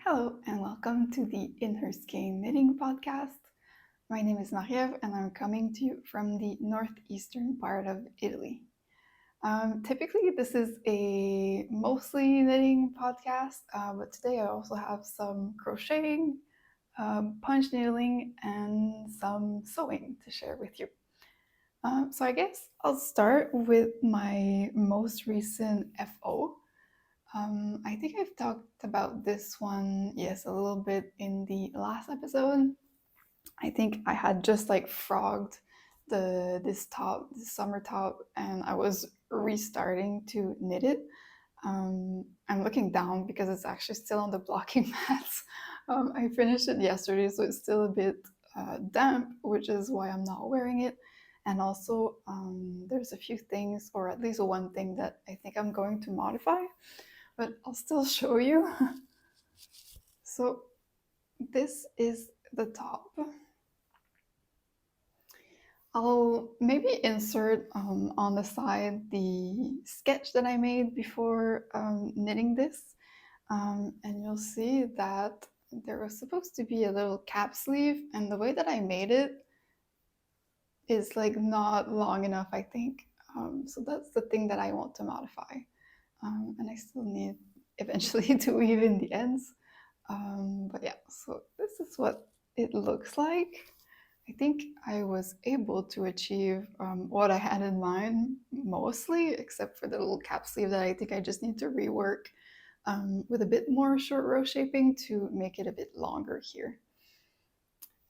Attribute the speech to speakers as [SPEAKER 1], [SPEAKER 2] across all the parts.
[SPEAKER 1] Hello and welcome to the In Her Skein Knitting Podcast. My name is Marie-Ève and I'm coming to you from the northeastern part of Italy. Typically, this is a mostly knitting podcast, but today I also have some crocheting, punch needling, and some sewing to share with you. So I guess I'll start with my most recent FO. I think I've talked about this one, yes, a little bit in the last episode. I think I had just like frogged this summer top, and I was restarting to knit it. I'm looking down because it's actually still on the blocking mats. I finished it yesterday, so it's still a bit damp, which is why I'm not wearing it. And also, there's a few things, or at least one thing that I think I'm going to modify, but I'll still show you. So this is the top. I'll maybe insert on the side the sketch that I made before knitting this, and you'll see that there was supposed to be a little cap sleeve, and the way that I made it is like not long enough, I think. So that's the thing that I want to modify, and I still need eventually to weave in the ends. But yeah, so this is what it looks like. I think I was able to achieve what I had in mind mostly, except for the little cap sleeve that I think I just need to rework with a bit more short row shaping to make it a bit longer here.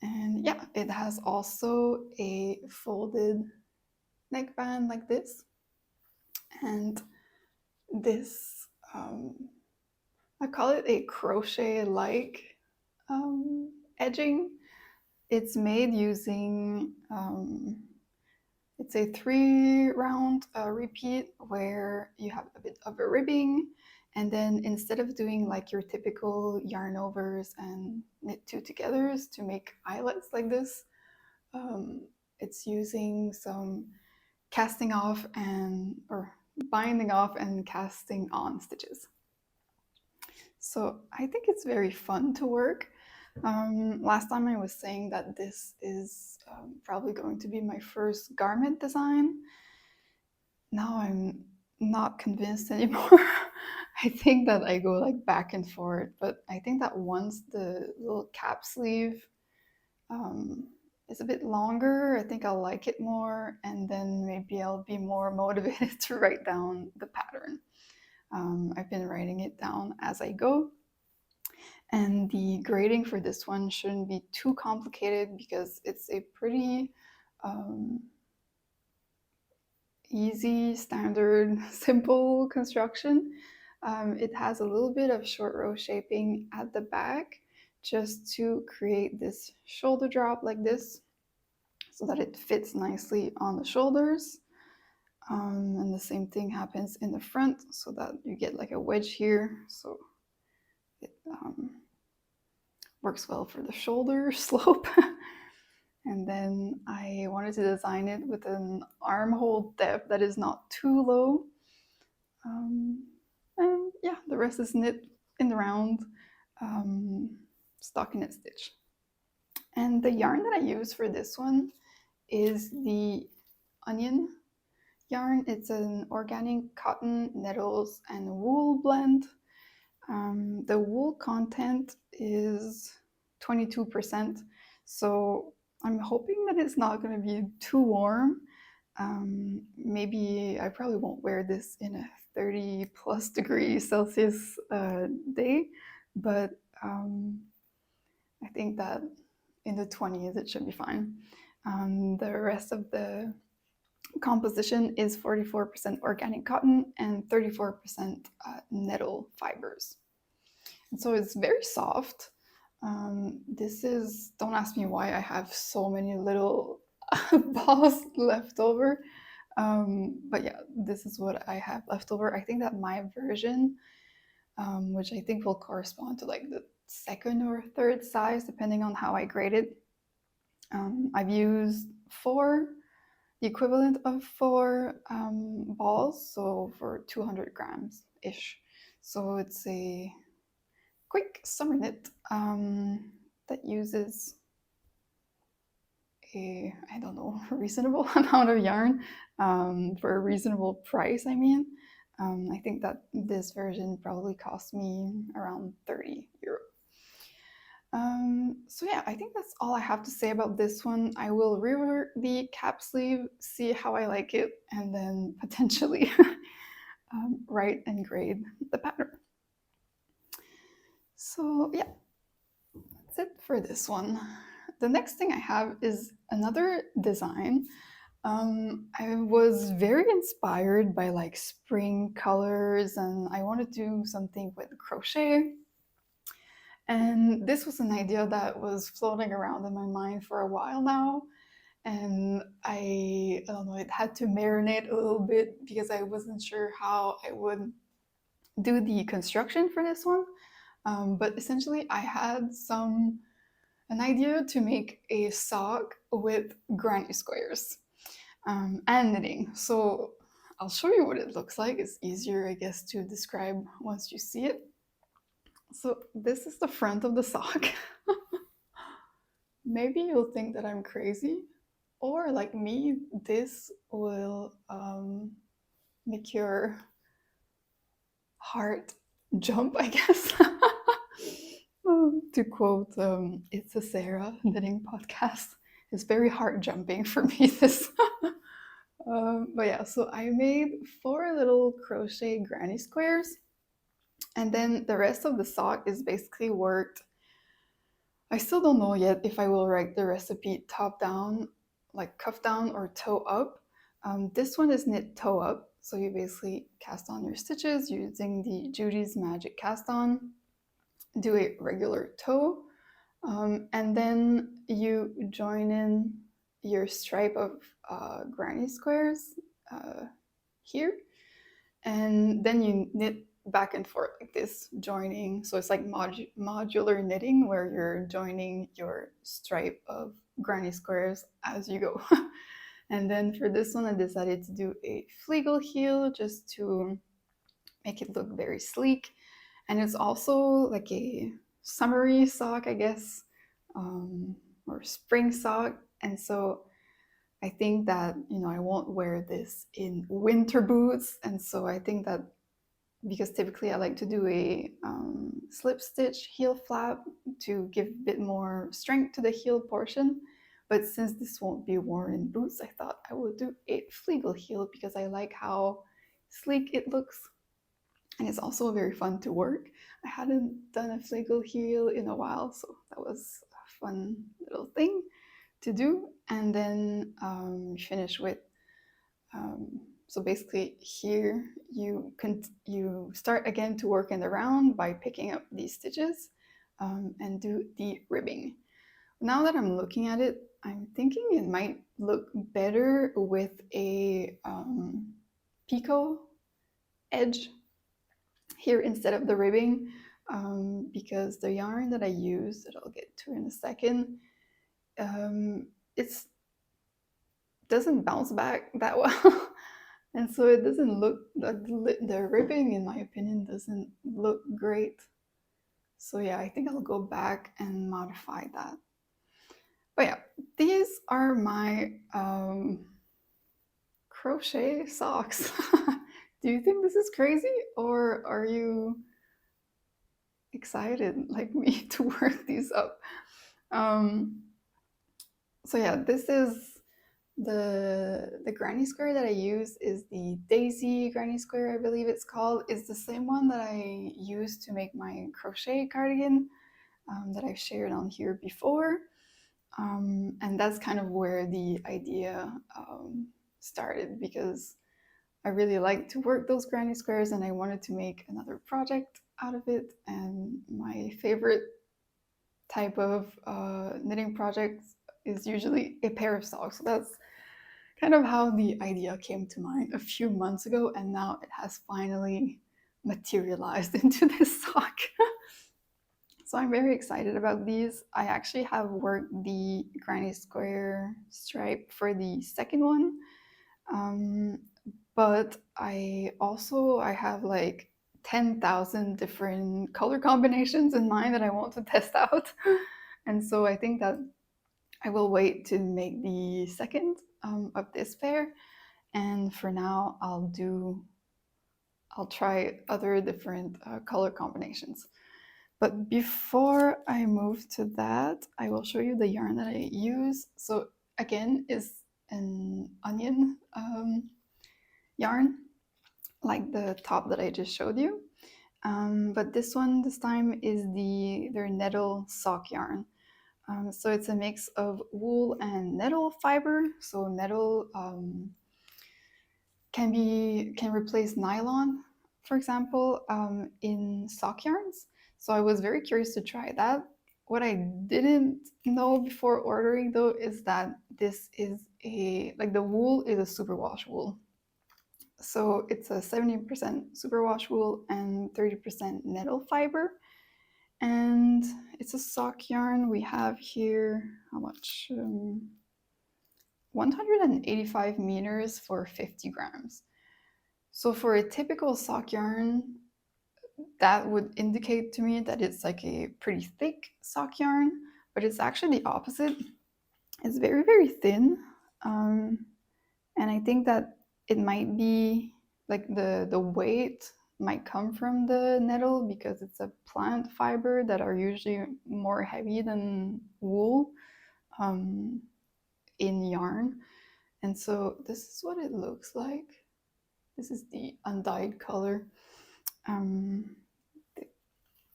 [SPEAKER 1] And yeah, it has also a folded neckband like this. And this, I call it a crochet-like edging. It's made using, it's a 3-round repeat where you have a bit of a ribbing, and then instead of doing like your typical yarn overs and knit 2 togethers to make eyelets like this, it's using some casting off or binding off and casting on stitches. So I think it's very fun to work. Last time I was saying that this is probably going to be my first garment design. Now I'm not convinced anymore. I think that I go like back and forth, but I think that once the little cap sleeve is a bit longer, I think I'll like it more, and then maybe I'll be more motivated to write down the pattern. I've been writing it down as I go. And the grading for this one shouldn't be too complicated because it's a pretty easy, standard, simple construction. It has a little bit of short row shaping at the back just to create this shoulder drop like this so that it fits nicely on the shoulders. And the same thing happens in the front so that you get like a wedge here. So it works well for the shoulder slope. And then I wanted to design it with an armhole depth that is not too low. And yeah, the rest is knit in the round stockinette stitch. And the yarn that I use for this one is the onion yarn. It's an organic cotton, nettles, and wool blend. The wool content is 22%, so I'm hoping that it's not going to be too warm. Maybe I probably won't wear this in a 30 plus degree Celsius day, but I think that in the 20s it should be fine. The rest of the composition is 44% organic cotton and 34% nettle fibers. And so it's very soft. This is, don't ask me why I have so many little balls left over. But yeah, this is what I have left over. I think that my version, which I think will correspond to like the second or third size, depending on how I grade it. I've used the equivalent of 4 balls, so for 200 grams-ish. So it's a quick summer knit that uses a, I don't know, reasonable amount of yarn for a reasonable price, I mean. I think that this version probably cost me around 30 euro. So yeah, I think that's all I have to say about this one. I will rework the cap sleeve, see how I like it, and then potentially write and grade the pattern. So yeah, that's it for this one. The next thing I have is another design. I was very inspired by like spring colors, and I want to do something with crochet. And this was an idea that was floating around in my mind for a while now. And I don't know, it had to marinate a little bit because I wasn't sure how I would do the construction for this one. But essentially, I had an idea to make a sock with granny squares and knitting. So I'll show you what it looks like. It's easier, I guess, to describe once you see it. So this is the front of the sock. Maybe you'll think that I'm crazy, or like me, this will make your heart jump, I guess. To quote It's a Sarah knitting podcast, it's very heart jumping for me, this. But yeah, so I made 4 little crochet granny squares, and then the rest of the sock is basically worked. I still don't know yet if I will write the recipe top down, like cuff down or toe up. This one is knit toe up, so you basically cast on your stitches using the Judy's Magic Cast On, do a regular toe, and then you join in your stripe of granny squares here, and then you knit back and forth like this, joining. So it's like modular knitting where you're joining your stripe of granny squares as you go. And then for this one, I decided to do a fleagle heel just to make it look very sleek. And it's also like a summery sock, I guess, or spring sock. And so I think that, I won't wear this in winter boots. And so I think that because typically I like to do a slip stitch heel flap to give a bit more strength to the heel portion. But since this won't be worn in boots, I thought I would do a fleagle heel because I like how sleek it looks. And it's also very fun to work. I hadn't done a fleagle heel in a while, so that was a fun little thing to do. And then finish with so basically here you start again to work in the round by picking up these stitches and do the ribbing. Now that I'm looking at it, I'm thinking it might look better with a picot edge here instead of the ribbing, because the yarn that I use, that I'll get to in a second, it doesn't bounce back that well. And so it doesn't look, the ribbing, in my opinion, doesn't look great. So yeah, I think I'll go back and modify that. But yeah, these are my crochet socks. Do you think this is crazy, or are you excited like me to work these up? So yeah, this is the granny square that I use is the Daisy granny square, I believe it's called. It's the same one that I used to make my crochet cardigan that I've shared on here before. And that's kind of where the idea started, because I really like to work those granny squares and I wanted to make another project out of it. And my favorite type of knitting project is usually a pair of socks. So that's kind of how the idea came to mind a few months ago, and now it has finally materialized into this sock. So I'm very excited about these. I actually have worked the granny square stripe for the second one, but I have like 10,000 different color combinations in mind that I want to test out. And so I think that I will wait to make the second of this pair. And for now, I'll try other different color combinations. But before I move to that, I will show you the yarn that I use. So again, is an onion yarn, like the top that I just showed you. But this time is their Nettle sock yarn. So it's a mix of wool and nettle fiber. So nettle can replace nylon, for example, in sock yarns. So I was very curious to try that. What I didn't know before ordering though is that this is the wool is a superwash wool. So it's a 70% superwash wool and 30% nettle fiber. And it's a sock yarn. We have here, how much? 185 meters for 50 grams. So for a typical sock yarn, that would indicate to me that it's like a pretty thick sock yarn, but it's actually the opposite. It's very, very thin. And I think that it might be like the weight might come from the nettle because it's a plant fiber that are usually more heavy than wool in yarn. And so this is what it looks like. This is the undyed color. The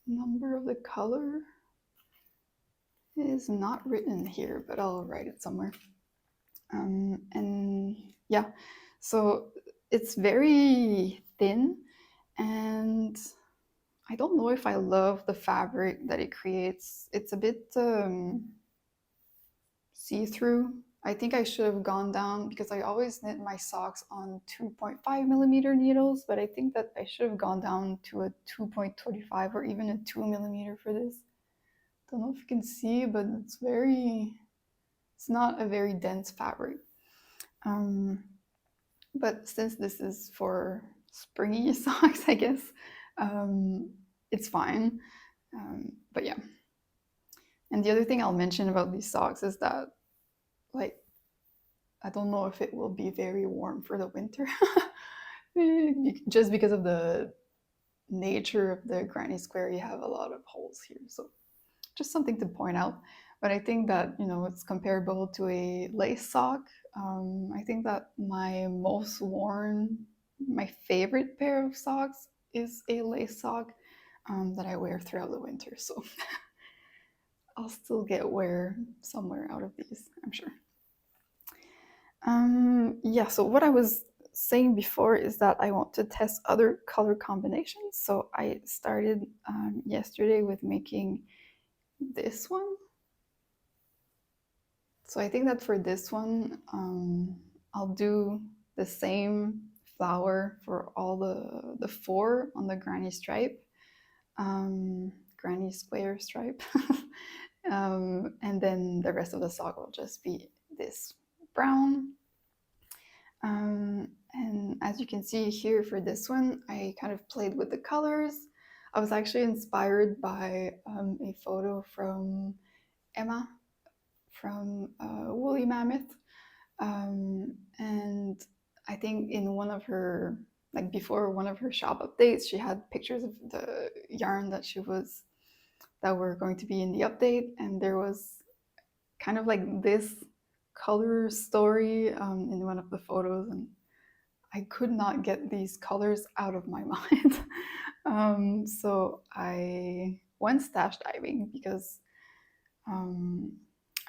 [SPEAKER 1] number of the color is not written here, but I'll write it somewhere. And yeah, so it's very thin, and I don't know if I love the fabric that it creates. It's a bit see-through. I think I should have gone down because I always knit my socks on 2.5 millimeter needles, but I think that I should have gone down to a 2.25 or even a 2 millimeter for this. Don't know if you can see, but it's not a very dense fabric. But since this is for springy socks, I guess, it's fine. But yeah. And the other thing I'll mention about these socks is that, like, I don't know if it will be very warm for the winter. Just because of the nature of the granny square, you have a lot of holes here. So just something to point out. But I think that, it's comparable to a lace sock. I think that my favorite pair of socks is a lace sock that I wear throughout the winter. So I'll still get wear somewhere out of these, I'm sure. Yeah, so what I was saying before is that I want to test other color combinations. So I started yesterday with making this one. So I think that for this one, I'll do the same flower for all the four on the granny stripe, granny square stripe. And then the rest of the sock will just be this brown. And as you can see here for this one, I kind of played with the colors. I was actually inspired by a photo from Emma from Woolly Mammoth. And I think in one of her, before one of her shop updates, she had pictures of the yarn that were going to be in the update. And there was kind of like this color story in one of the photos. And I could not get these colors out of my mind. So I went stash diving because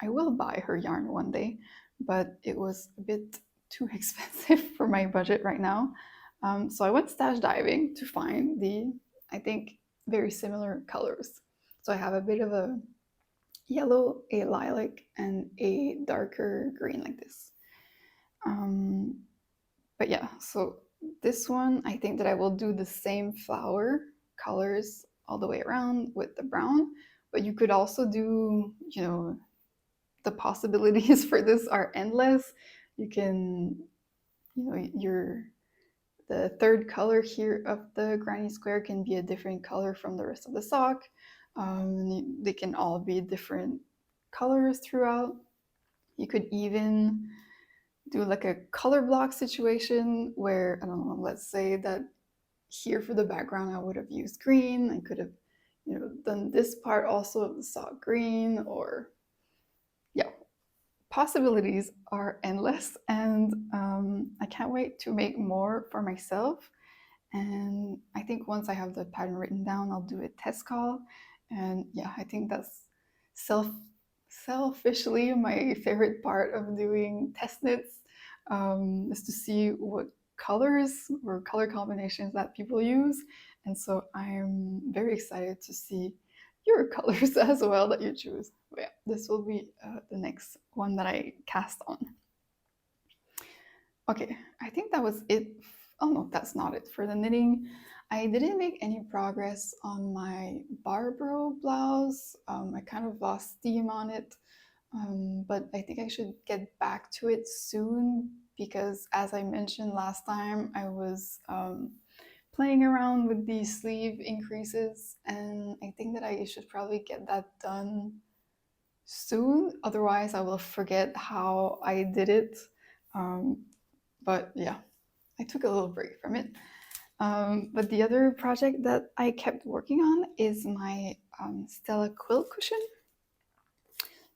[SPEAKER 1] I will buy her yarn one day, but it was a bit too expensive for my budget right now. So I went stash diving to find I think, very similar colors. So I have a bit of a yellow, a lilac, and a darker green like this. But yeah, so this one, I think that I will do the same flower colors all the way around with the brown, but you could also do, the possibilities for this are endless. You can, the third color here of the granny square can be a different color from the rest of the sock. They can all be different colors throughout. You could even do like a color block situation where, I don't know, let's say that here for the background I would have used green. I could have, done this part also of the sock green, or yeah, possibilities are endless, and I can't wait to make more for myself. And I think once I have the pattern written down, I'll do a test call. And yeah, I think that's selfishly my favorite part of doing test knits, is to see what colors or color combinations that people use. And so I'm very excited to see your colors as well that you choose. But yeah, this will be the next one that I cast on. Okay, I think that was it. Oh no, that's not it for the knitting. I didn't make any progress on my Barbroe blouse. I kind of lost steam on it, but I think I should get back to it soon because, as I mentioned last time, I was playing around with the sleeve increases, and I think that I should probably get that done soon. Otherwise, I will forget how I did it. But yeah, I took a little break from it. But the other project that I kept working on is my Stella quilt cushion.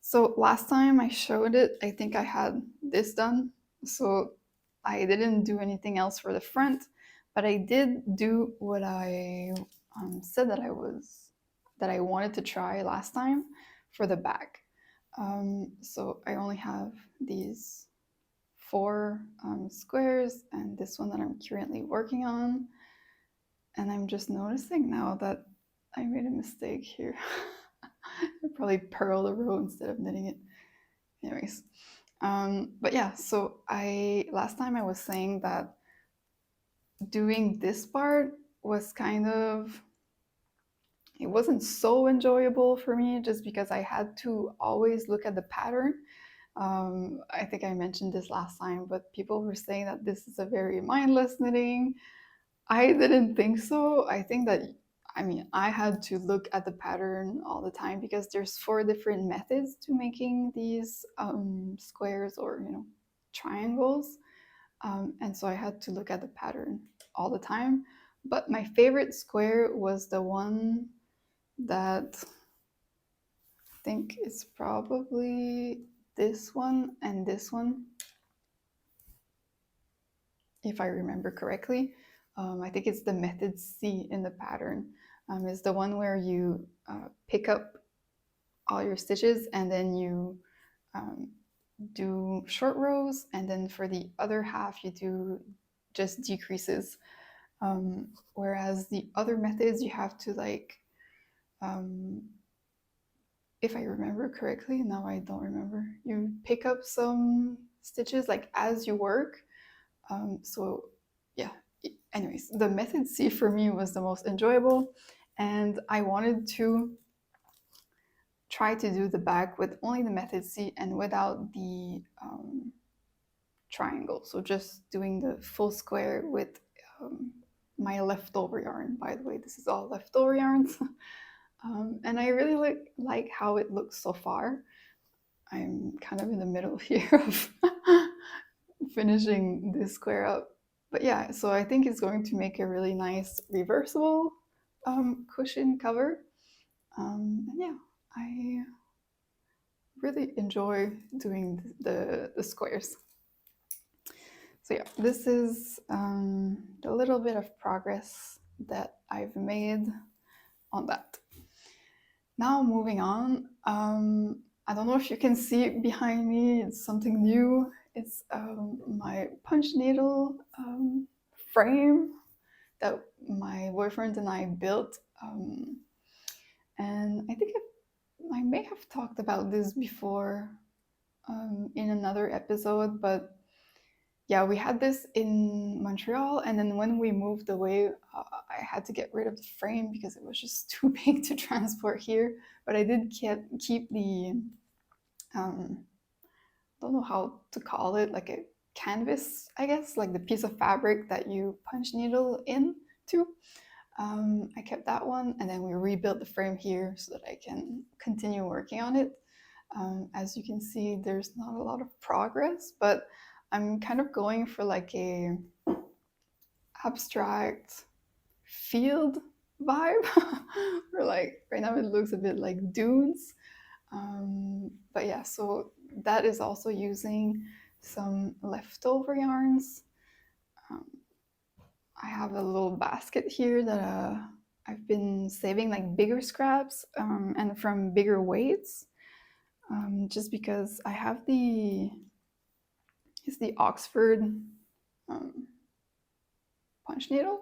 [SPEAKER 1] So last time I showed it, I think I had this done. So I didn't do anything else for the front, but I did do what I said that I wanted to try last time for the back. So I only have these 4 squares and this one that I'm currently working on. And I'm just noticing now that I made a mistake here. I probably purled a row instead of knitting it. Anyways, but yeah, so last time I was saying that doing this part was it wasn't so enjoyable for me just because I had to always look at the pattern. I think I mentioned this last time, but people were saying that this is a very mindless knitting. I didn't think so. I think that, I had to look at the pattern all the time because there's 4 different methods to making these squares or, triangles. And so I had to look at the pattern all the time. But my favorite square was the one that I think is probably this one and this one, if I remember correctly. I think it's the method C in the pattern. Is the one where you pick up all your stitches and then you do short rows, and then for the other half you do just decreases. Whereas the other methods you have to if I remember correctly, now I don't remember, you pick up some stitches as you work. So yeah, anyways, the method C for me was the most enjoyable, and I wanted to try to do the back with only the method C and without the triangle. So just doing the full square with my leftover yarn. By the way, this is all leftover yarns. And I really like how it looks so far. I'm kind of in the middle here of finishing this square up. But yeah, so I think it's going to make a really nice reversible cushion cover. And yeah, I really enjoy doing the squares. So yeah, this is a little bit of progress that I've made on that. Now moving on, I don't know if you can see it behind me, it's something new. It's my punch needle frame that my boyfriend and I built. And I think I may have talked about this before in another episode, but yeah, we had this in Montreal, and then when we moved away, I had to get rid of the frame because it was just too big to transport here. But I did keep the, don't know how to call it, like a canvas, I guess, like the piece of fabric that you punch needle into. I kept that one, and then we rebuilt the frame here so that I can continue working on it. As you can see, there's not a lot of progress, but I'm kind of going for like a abstract field vibe. Or like right now it looks a bit like dunes. But yeah, so that is also using some leftover yarns. I have a little basket here that I've been saving like bigger scraps and from bigger weights, just because I have it's the Oxford um, punch needle,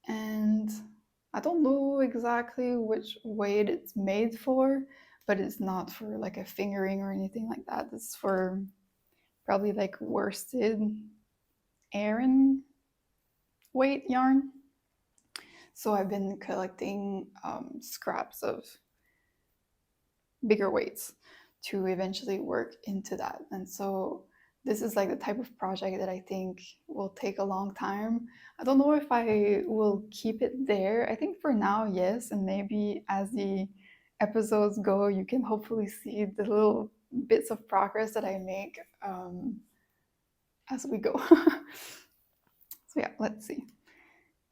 [SPEAKER 1] and I don't know exactly which weight it's made for, but it's not for like a fingering or anything like that. It's for probably like worsted Aran weight yarn. So I've been collecting scraps of bigger weights to eventually work into that. And so this is like the type of project that I think will take a long time. I don't know if I will keep it there. I think for now, yes. And maybe as the episodes go, you can hopefully see the little bits of progress that I make as we go. So yeah, let's see.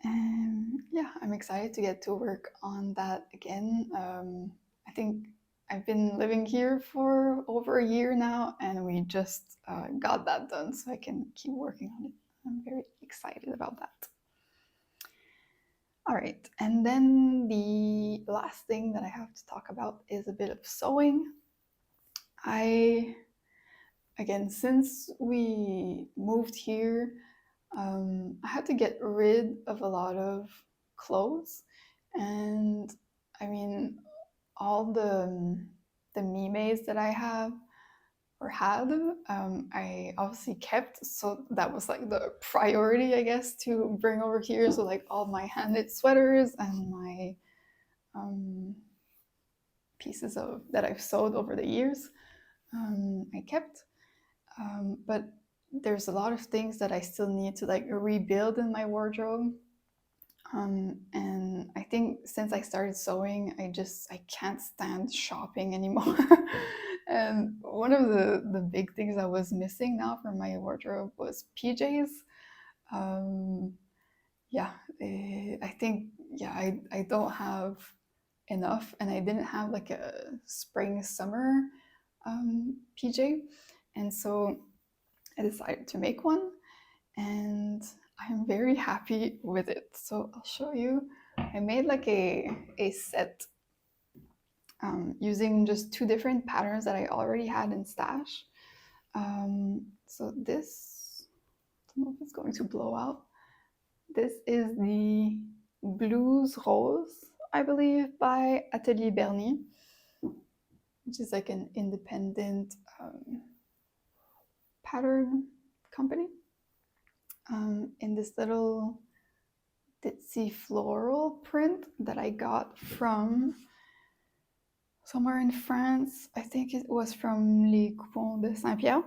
[SPEAKER 1] And yeah, I'm excited to get to work on that again. I think I've been living here for over a year now, and we just got that done, so I can keep working on it. I'm very excited about that. All right, and then the last thing that I have to talk about is a bit of sewing. Again, since we moved here, I had to get rid of a lot of clothes, and I mean, all the mimes that I have or had, I obviously kept. So that was like the priority, I guess, to bring over here. So like all my hand-knit sweaters and my pieces of that I've sewed over the years, I kept. But there's a lot of things that I still need to like rebuild in my wardrobe. And I think since I started sewing, I can't stand shopping anymore. And one of the big things I was missing now from my wardrobe was PJs. Um, yeah, I think I don't have enough, and I didn't have like a spring summer PJ, and so I decided to make one, and I'm very happy with it. So I'll show you. I made like a set using just two different patterns that I already had in stash. So this, I don't know if it's going to blow out. This is the Blouse Rose, I believe, by Atelier Bernier, which is like an independent pattern company. In this little ditzy floral print that I got from somewhere in France. I think it was from Les Coupons de Saint-Pierre,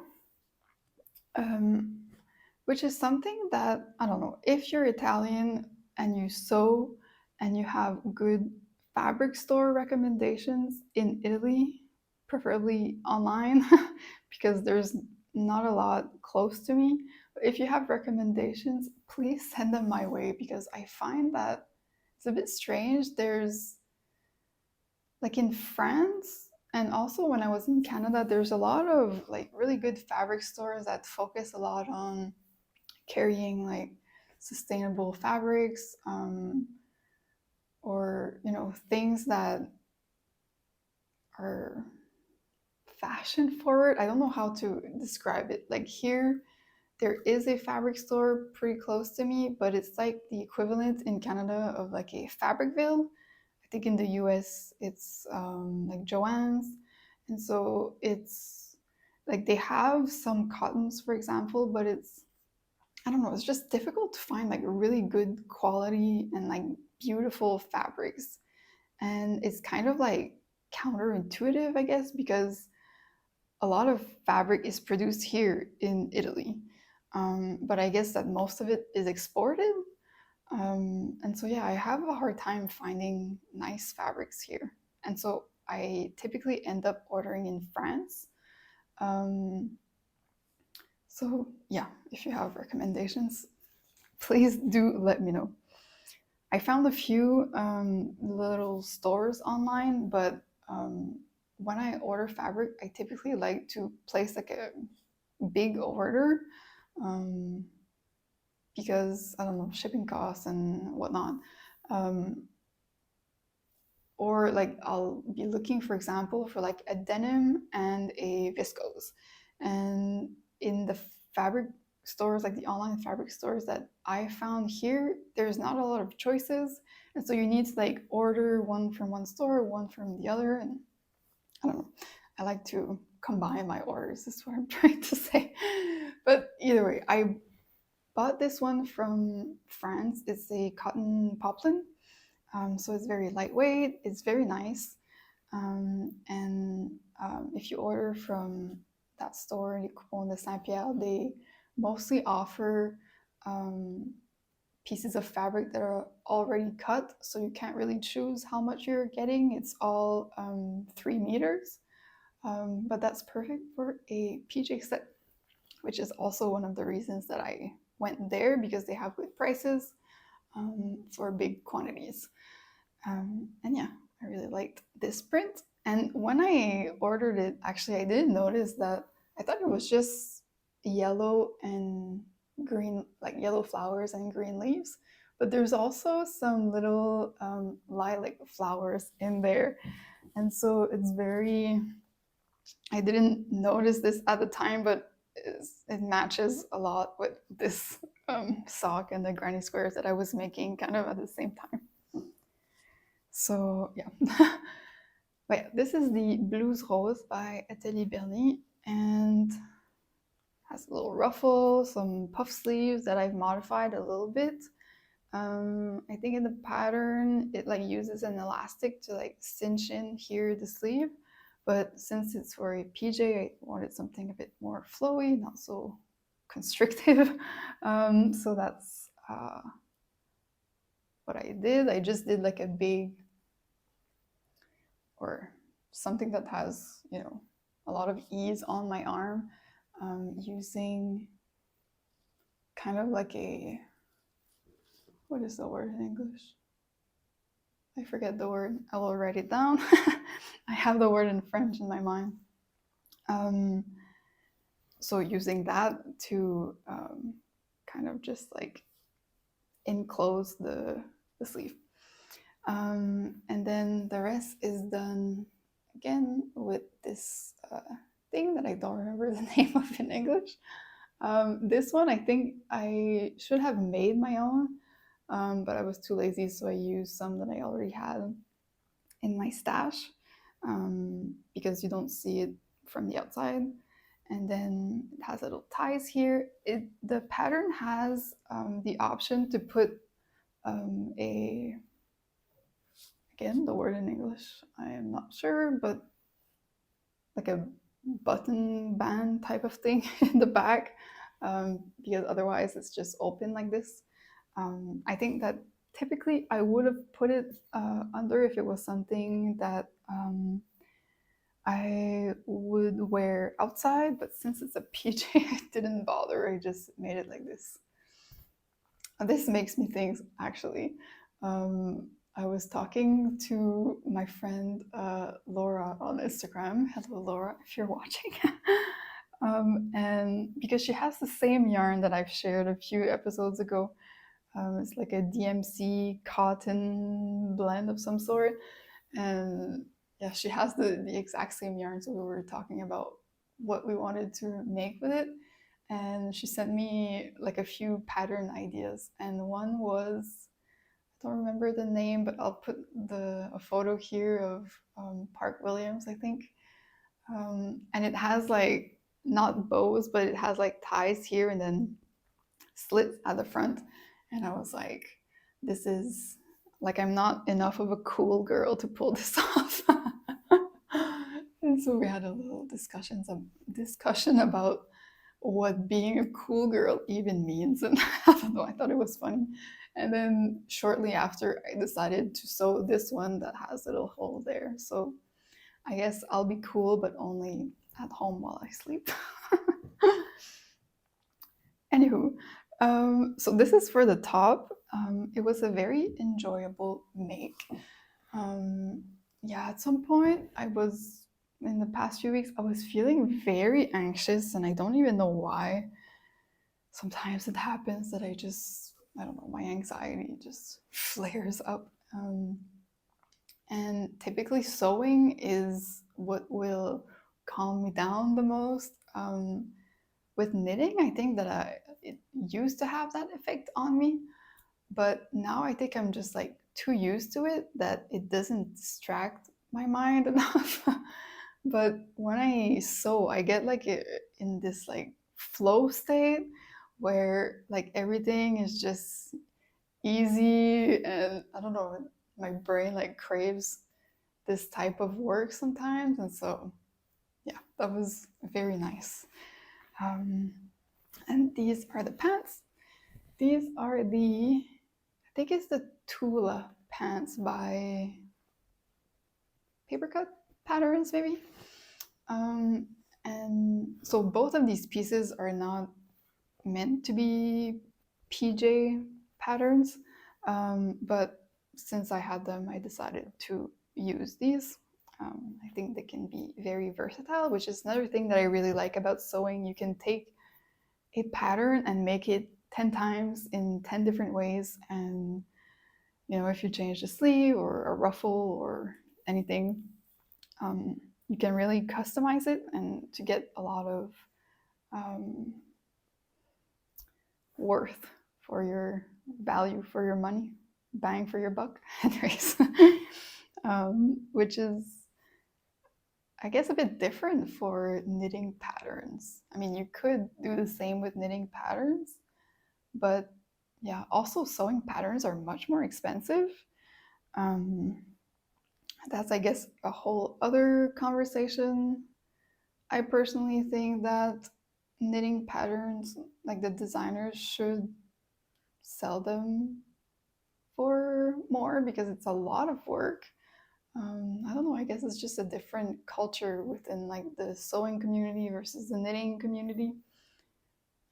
[SPEAKER 1] which is something that, I don't know, if you're Italian and you sew and you have good fabric store recommendations in Italy, preferably online, because there's not a lot close to me. But if you have recommendations, please send them my way, because I find that it's a bit strange. There's like in France, and also when I was in Canada, there's a lot of like really good fabric stores that focus a lot on carrying like sustainable fabrics, or things that are fashion forward. I don't know how to describe it. Like here, there is a fabric store pretty close to me, but it's like the equivalent in Canada of like a Fabricville. I think in the US it's like Joann's. And so it's like they have some cottons, for example, but I don't know, it's just difficult to find like really good quality and like beautiful fabrics. And it's kind of like counterintuitive, I guess, because a lot of fabric is produced here in Italy. but I guess that most of it is exported. And so, yeah, I have a hard time finding nice fabrics here. And so I typically end up ordering in France. So, yeah, if you have recommendations, please do let me know. I found a few little stores online, but when I order fabric, I typically like to place like a big order um, because I don't know, shipping costs and whatnot. Um, or like I'll be looking, for example, for like a denim and a viscose. And in the fabric stores, like the online fabric stores that I found here, there's not a lot of choices. And so you need to like order one from one store, one from the other. And I don't know, I like to combine my orders, is what I'm trying to say. But either way, I bought this one from France. It's a cotton poplin. So it's very lightweight, it's very nice. And if you order from that store, Les Coupons de Saint-Pierre, they mostly offer pieces of fabric that are already cut, so you can't really choose how much you're getting. It's all 3 meters, but that's perfect for a PJ set, which is also one of the reasons that I went there, because they have good prices for big quantities. And yeah, I really liked this print. And when I ordered it, actually, I didn't notice that. I thought it was just yellow and green, like yellow flowers and green leaves. But there's also some little lilac flowers in there. And so it's very, I didn't notice this at the time, but it matches a lot with this sock and the granny squares that I was making kind of at the same time. So yeah. But yeah, this is the Blouse Rose by Atelier, and has a little ruffle, some puff sleeves that I've modified a little bit. I think in the pattern it like uses an elastic to like cinch in here the sleeve, but since it's for a PJ, I wanted something a bit more flowy, not so constrictive. So that's what I did. I just did like a big, or something that has, you know, a lot of ease on my arm, using kind of like a, what is the word in English? I forget the word. I will write it down. I have the word in French in my mind. So using that to kind of just like enclose the sleeve. And then the rest is done again with this thing that I don't remember the name of in English. This one I think I should have made my own, but I was too lazy, so I used some that I already had in my stash, because you don't see it from the outside. And then it has little ties here. The pattern has the option to put a, again, the word in English, I am not sure, but like a button band type of thing in the back, because otherwise it's just open like this. I think that typically I would have put it under if it was something that I would wear outside, but since it's a PJ, I didn't bother. I just made it like this. And this makes me think, actually, I was talking to my friend Laura on Instagram. Hello, Laura, if you're watching. And because she has the same yarn that I've shared a few episodes ago. It's like a DMC cotton blend of some sort. And yeah, she has the exact same yarn. So we were talking about what we wanted to make with it. And she sent me like a few pattern ideas. And one was, I don't remember the name, but I'll put a photo here of Park Williams, I think. And it has like, not bows, but it has like ties here and then slits at the front. And I was like, this is like, I'm not enough of a cool girl to pull this off. And so we had a little discussion about what being a cool girl even means. And I don't know, I thought it was funny. And then shortly after, I decided to sew this one that has a little hole there. So I guess I'll be cool, but only at home while I sleep. Anywho, so this is for the top. It was a very enjoyable make. Yeah, at some point, in the past few weeks, I was feeling very anxious, and I don't even know why. Sometimes it happens that I don't know, my anxiety just flares up. And typically, sewing is what will calm me down the most. With knitting, I think that it used to have that effect on me, but now I think I'm just like too used to it that it doesn't distract my mind enough. But when I sew, I get like in this like flow state where like everything is just easy, and I don't know, my brain like craves this type of work sometimes. And so yeah, that was very nice. And these are the pants. These are I think it's the Tula Pants by Papercut Patterns, maybe. And so both of these pieces are not meant to be PJ patterns, but since I had them, I decided to use these. I think they can be very versatile, which is another thing that I really like about sewing. You can take a pattern and make it 10 times in 10 different ways, and if you change the sleeve or a ruffle or anything, you can really customize it and to get a lot of worth for your value for your money, bang for your buck. Anyways, which is, I guess, a bit different for knitting patterns. I mean, you could do the same with knitting patterns, but yeah, also sewing patterns are much more expensive. That's, I guess, a whole other conversation. I personally think that knitting patterns, like the designers should sell them for more because it's a lot of work. I don't know, I guess it's just a different culture within like the sewing community versus the knitting community.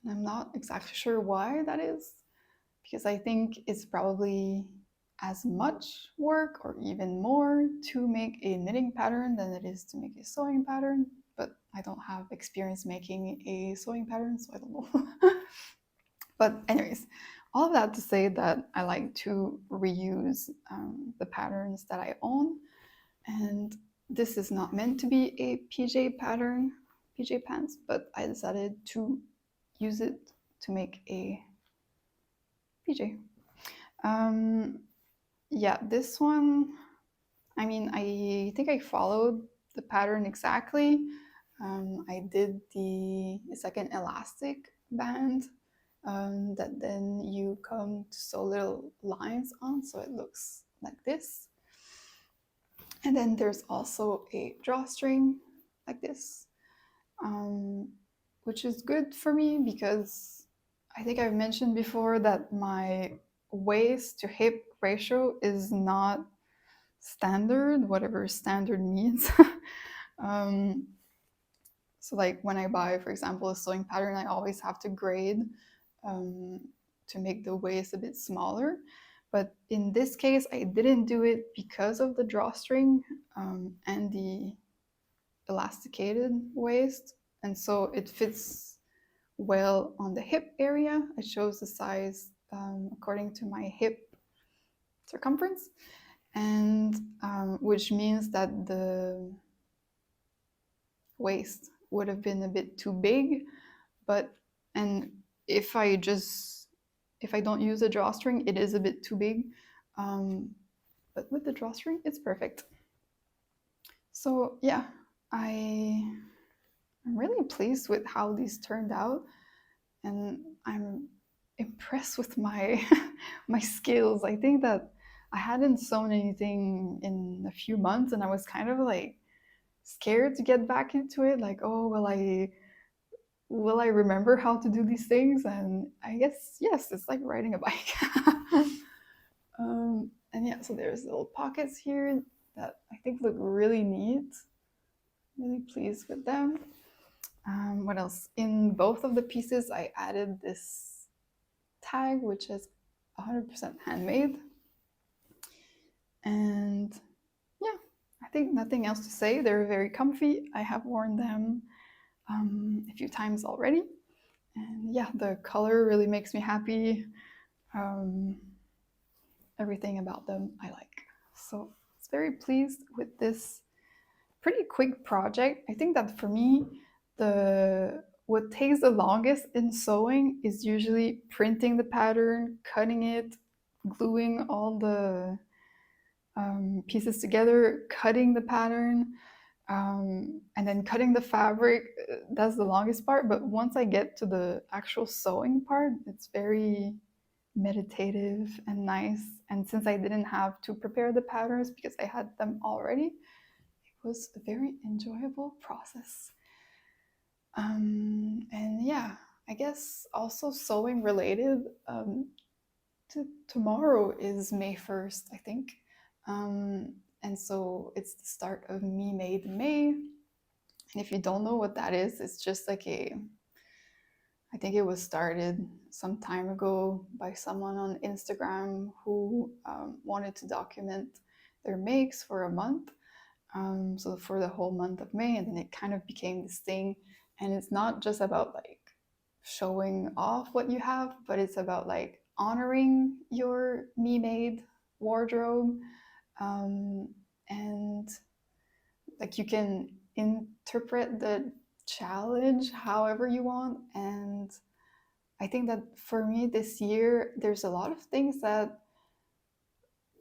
[SPEAKER 1] And I'm not exactly sure why that is, because I think it's probably as much work or even more to make a knitting pattern than it is to make a sewing pattern. But I don't have experience making a sewing pattern, so I don't know. But anyways, all of that to say that I like to reuse the patterns that I own. And this is not meant to be a PJ pattern, PJ pants, but I decided to use it to make a PJ. Yeah, this one, I mean, I think I followed the pattern exactly. I did it's like an elastic band that then you come to sew little lines on, so it looks like this. And then there's also a drawstring like this, which is good for me because I think I've mentioned before that my waist to hip ratio is not standard, whatever standard means. So like when I buy, for example, a sewing pattern, I always have to grade to make the waist a bit smaller. But in this case, I didn't do it because of the drawstring and the elasticated waist. And so it fits well on the hip area. I chose the size according to my hip circumference, and which means that the waist would have been a bit too big. And if I don't use a drawstring, it is a bit too big. But with the drawstring, it's perfect. So yeah, I'm really pleased with how these turned out, and I'm impressed with my my skills. I think that I hadn't sewn anything in a few months, and I was kind of like scared to get back into it. Like, oh, will I will I remember how to do these things? And I guess yes, it's like riding a bike. And yeah, so there's little pockets here that I think look really neat. Really pleased with them. What else? In both of the pieces, I added this tag, which is 100% handmade. And yeah, I think nothing else to say. They're very comfy. I have worn them a few times already. And yeah, the color really makes me happy. Everything about them I like. So I was very pleased with this pretty quick project. I think that for me, what takes the longest in sewing is usually printing the pattern, cutting it, gluing all the pieces together, cutting the pattern, and then cutting the fabric. That's the longest part. But once I get to the actual sewing part, it's very meditative and nice. And since I didn't have to prepare the patterns because I had them already, it was a very enjoyable process. And yeah, I guess also sewing related, tomorrow is May 1st, I think. And so it's the start of Me Made May. And if you don't know what that is, it's just like I think it was started some time ago by someone on Instagram who wanted to document their makes for a month. So for the whole month of May, and then it kind of became this thing. And it's not just about like showing off what you have, but it's about like honoring your me-made wardrobe. And like you can interpret the challenge however you want. And I think that for me this year, there's a lot of things that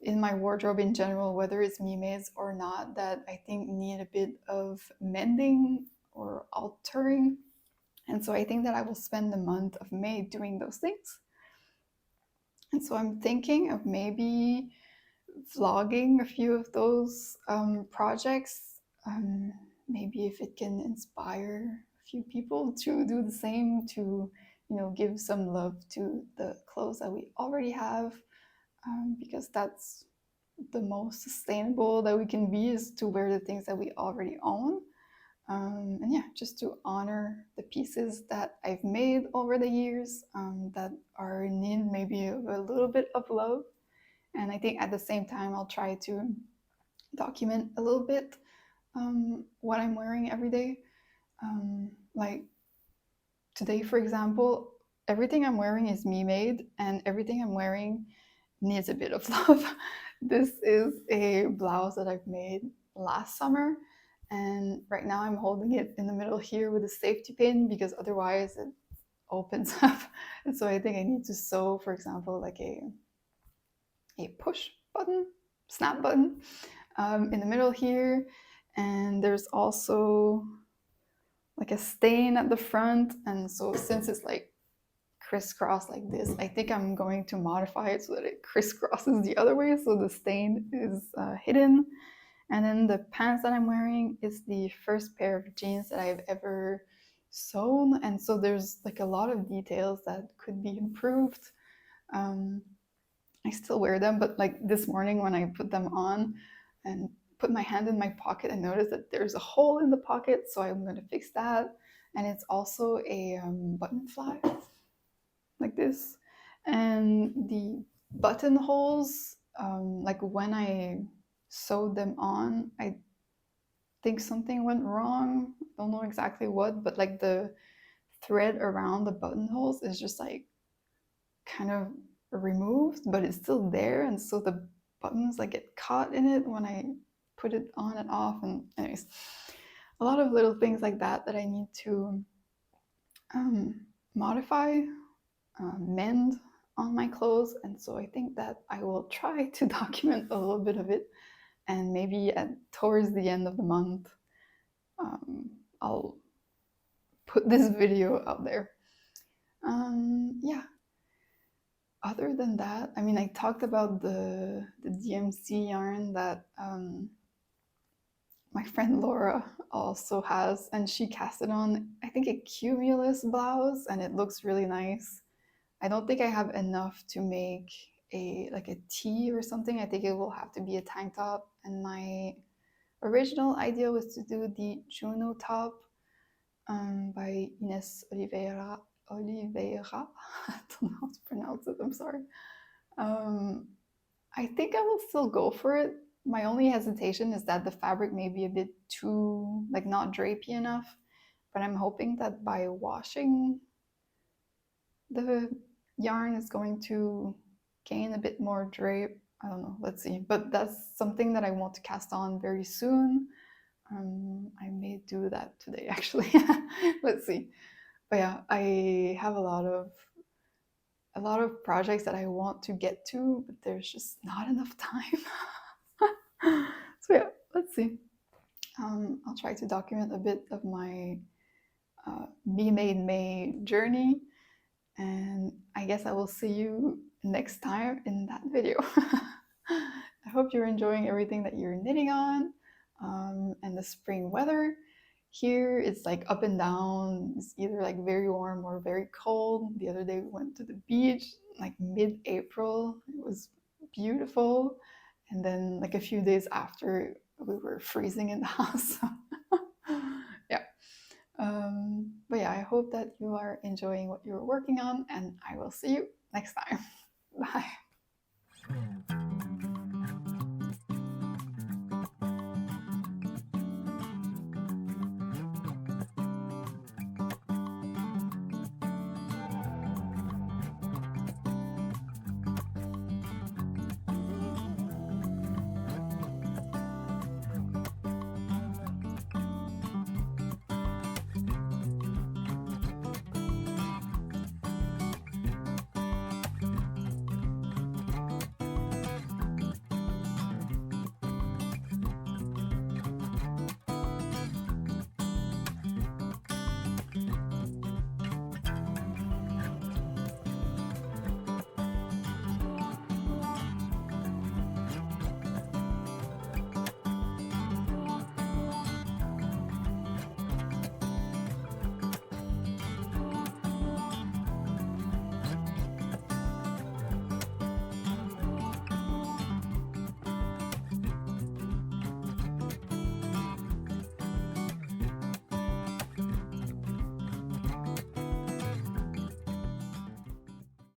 [SPEAKER 1] in my wardrobe in general, whether it's me-mades or not, that I think need a bit of mending or altering. And so I think that I will spend the month of May doing those things. And so I'm thinking of maybe vlogging a few of those projects. Maybe if it can inspire a few people to do the same, to give some love to the clothes that we already have, because that's the most sustainable that we can be, is to wear the things that we already own. And yeah, just to honor the pieces that I've made over the years, that are in need maybe of a little bit of love. And I think at the same time, I'll try to document a little bit what I'm wearing every day. Like today, for example, everything I'm wearing is me made, and everything I'm wearing needs a bit of love. This is a blouse that I've made last summer, and right now I'm holding it in the middle here with a safety pin because otherwise it opens up. And so I think I need to sew, for example, like a push button, snap button, in the middle here. And there's also like a stain at the front. And so since it's like crisscross like this, I think I'm going to modify it so that it crisscrosses the other way, so the stain is hidden. And then the pants that I'm wearing is the first pair of jeans that I've ever sewn, and so there's like a lot of details that could be improved. I still wear them, but like this morning when I put them on and put my hand in my pocket, I noticed that there's a hole in the pocket, so I'm going to fix that. And it's also a button fly like this, and the buttonholes, like when I sewed them on, I think something went wrong. Don't know exactly what, but like the thread around the buttonholes is just like kind of removed, but it's still there, and so the buttons like get caught in it when I put it on and off. And anyways, a lot of little things like that that I need to modify, mend on my clothes. And so I think that I will try to document a little bit of it, and maybe towards the end of the month, I'll put this video out there. Yeah. Other than that, I mean, I talked about the DMC yarn that my friend Laura also has, and she casted on, I think, a cumulus blouse, and it looks really nice. I don't think I have enough to make a tee or something. I think it will have to be a tank top, and my original idea was to do the Juno top by Ines Oliveira. Oliveira, I don't know how to pronounce it. I'm sorry. Um, I think I will still go for it. My only hesitation is that the fabric may be a bit too, like, not drapey enough. But I'm hoping that by washing the yarn is going to gain a bit more drape. I don't know, let's see. But that's something that I want to cast on very soon. I may do that today, actually. Let's see. But yeah, I have a lot of projects that I want to get to, but there's just not enough time. So yeah, let's see. I'll try to document a bit of my Me Made May journey, and I guess I will see you next time in that video. I hope you're enjoying everything that you're knitting on, and the spring weather. Here it's like up and down. It's either like very warm or very cold. The other day we went to the beach, like mid-April. It was beautiful. And then like a few days after, we were freezing in the house. Yeah. But yeah, I hope that you are enjoying what you're working on, and I will see you next time. Bye.